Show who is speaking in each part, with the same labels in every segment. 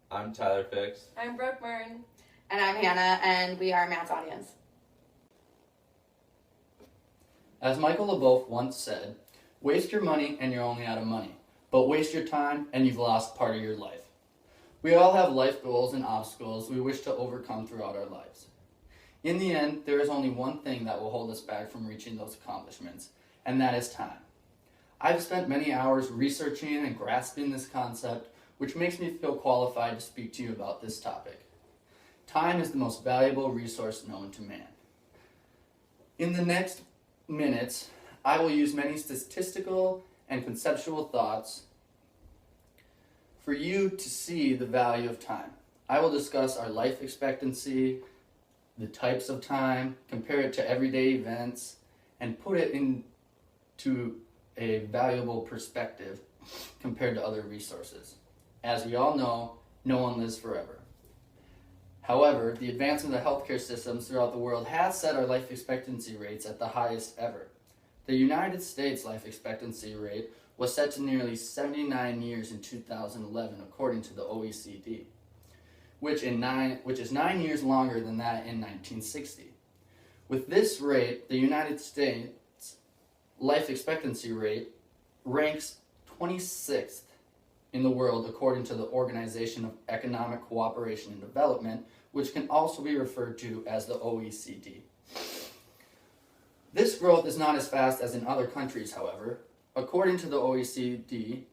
Speaker 1: I'm Tyler Fix.
Speaker 2: I'm Brooke Murn.
Speaker 3: And I'm Hannah, and we are Matt's audience.
Speaker 4: As Michael LeBeouf once said, waste your money and you're only out of money, but waste your time and you've lost part of your life. We all have life goals and obstacles we wish to overcome throughout our lives. In the end, there is only one thing that will hold us back from reaching those accomplishments, and that is time. I've spent many hours researching and grasping this concept, which makes me feel qualified to speak to you about this topic. Time is the most valuable resource known to man. In the next minutes, I will use many statistical and conceptual thoughts for you to see the value of time. I will discuss our life expectancy, the types of time, compare it to everyday events, and put it into a valuable perspective compared to other resources. As we all know, no one lives forever. However, the advancement of healthcare systems throughout the world has set our life expectancy rates at the highest ever. The United States life expectancy rate was set to nearly 79 years in 2011, according to the OECD, which is 9 years longer than that in 1960. With this rate, the United States life expectancy rate ranks 26th in the world according to the Organization of Economic Cooperation and Development, which can also be referred to as the OECD. This growth is not as fast as in other countries, however. According to the OECD,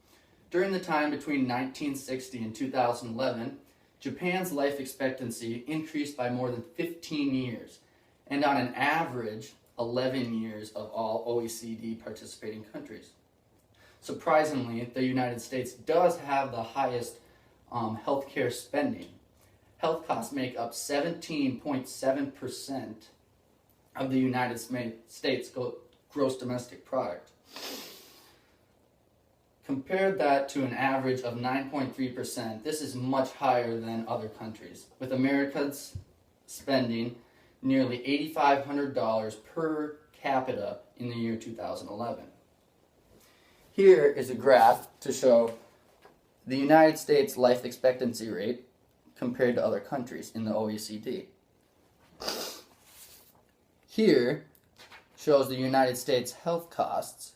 Speaker 4: during the time between 1960 and 2011, Japan's life expectancy increased by more than 15 years, and on an average, 11 years of all OECD participating countries. Surprisingly, the United States does have the highest healthcare spending. Health costs make up 17.7% of the United States gross domestic product. Compare that to an average of 9.3%, this is much higher than other countries, with America's spending nearly $8,500 per capita in the year 2011. Here is a graph to show the United States life expectancy rate compared to other countries in the OECD. Here shows the United States health costs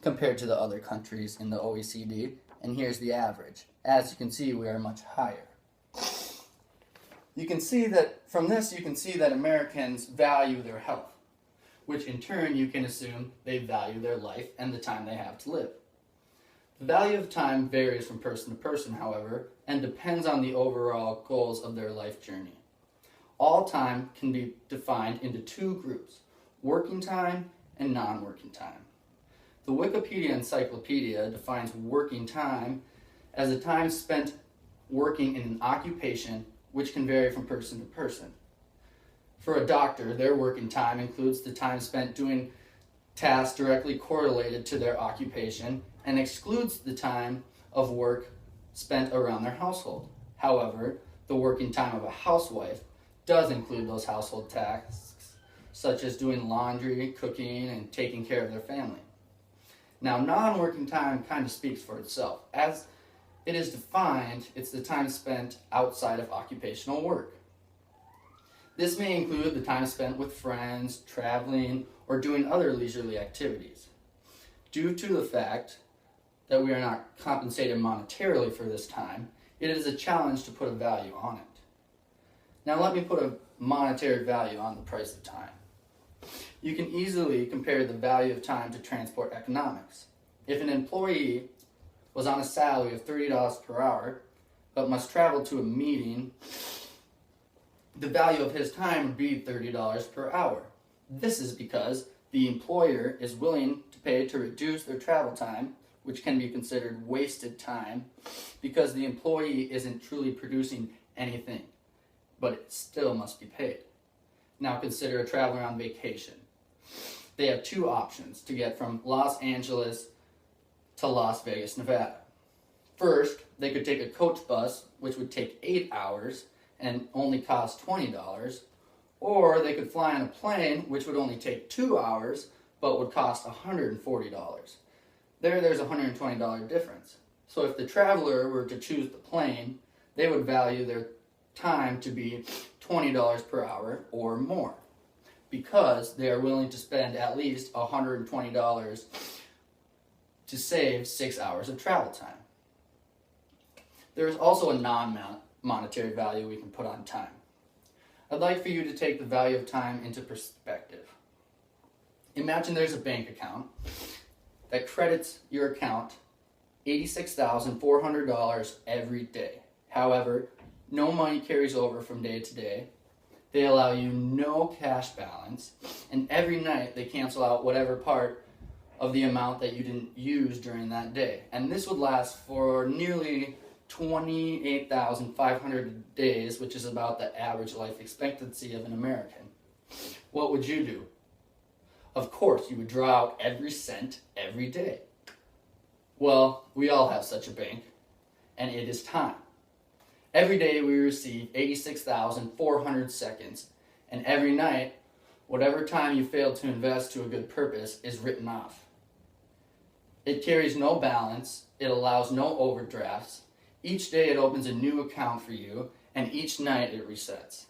Speaker 4: compared to the other countries in the OECD, and here's the average. As you can see, we are much higher. You can see that from this, you can see that Americans value their health, which in turn you can assume they value their life and the time they have to live. The value of time varies from person to person, however, and depends on the overall goals of their life journey. All time can be defined into two groups, working time and non-working time. The Wikipedia Encyclopedia defines working time as a time spent working in an occupation which can vary from person to person. For a doctor, their working time includes the time spent doing tasks directly correlated to their occupation and excludes the time of work spent around their household. However, the working time of a housewife does include those household tasks, such as doing laundry, cooking, and taking care of their family. Now, non-working time kind of speaks for itself. As it is defined, it's the time spent outside of occupational work. This may include the time spent with friends, traveling, or doing other leisurely activities. Due to the fact that we are not compensated monetarily for this time, it is a challenge to put a value on it. Now let me put a monetary value on the price of time. You can easily compare the value of time to transport economics. If an employee was on a salary of $30 per hour, but must travel to a meeting, the value of his time would be $30 per hour. This is because the employer is willing to pay to reduce their travel time, which can be considered wasted time, because the employee isn't truly producing anything, but it still must be paid. Now consider a traveler on vacation. They have two options to get from Los Angeles to Las Vegas, Nevada. First, they could take a coach bus, which would take 8 hours and only cost $20, or they could fly on a plane, which would only take 2 hours, but would cost $140. There's a $120 difference. So if the traveler were to choose the plane, they would value their time to be $20 per hour or more, because they are willing to spend at least $120 to save 6 hours of travel time. There is also a non-monetary value we can put on time. I'd like for you to take the value of time into perspective. Imagine there's a bank account that credits your account $86,400 every day. However, no money carries over from day to day. They allow you no cash balance, and every night they cancel out whatever part of the amount that you didn't use during that day. And this would last for nearly 28,500 days, which is about the average life expectancy of an American. What would you do? Of course, you would draw out every cent every day. Well, we all have such a bank, and it is time. Every day we receive 86,400 seconds, and every night, whatever time you failed to invest to a good purpose is written off. It carries no balance, it allows no overdrafts. Each day it opens a new account for you, and each night it resets.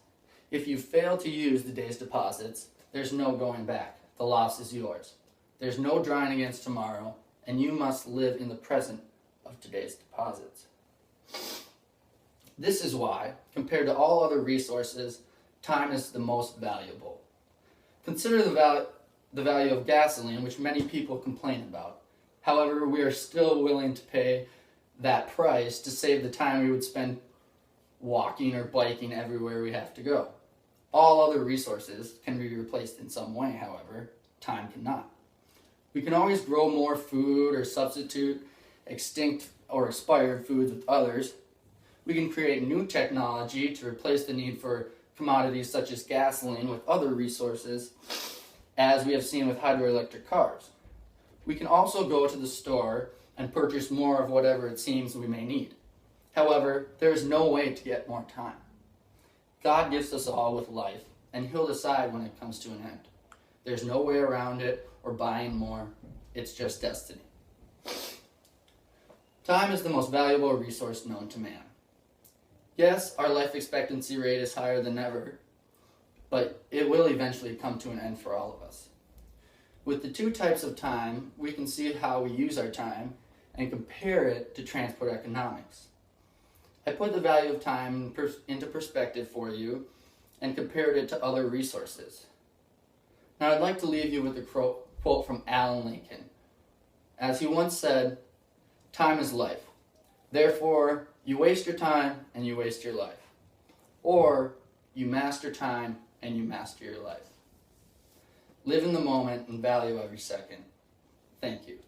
Speaker 4: If you fail to use the day's deposits, there's no going back. The loss is yours. There's no drawing against tomorrow, and you must live in the present of today's deposits. This is why, compared to all other resources, time is the most valuable. Consider the value of gasoline, which many people complain about. However, we are still willing to pay that price to save the time we would spend walking or biking everywhere we have to go. All other resources can be replaced in some way, however, time cannot. We can always grow more food or substitute extinct or expired foods with others. We can create new technology to replace the need for commodities such as gasoline with other resources, as we have seen with hydroelectric cars. We can also go to the store and purchase more of whatever it seems we may need. However, there is no way to get more time. God gifts us all with life, and He'll decide when it comes to an end. There's no way around it or buying more. It's just destiny. Time is the most valuable resource known to man. Yes, our life expectancy rate is higher than ever, but it will eventually come to an end for all of us. With the two types of time, we can see how we use our time and compare it to transport economics. I put the value of time into perspective for you and compared it to other resources. Now I'd like to leave you with a quote from Alan Lincoln. As he once said, "Time is life. Therefore, you waste your time and you waste your life. Or you master time and you master your life." Live in the moment and value every second. Thank you.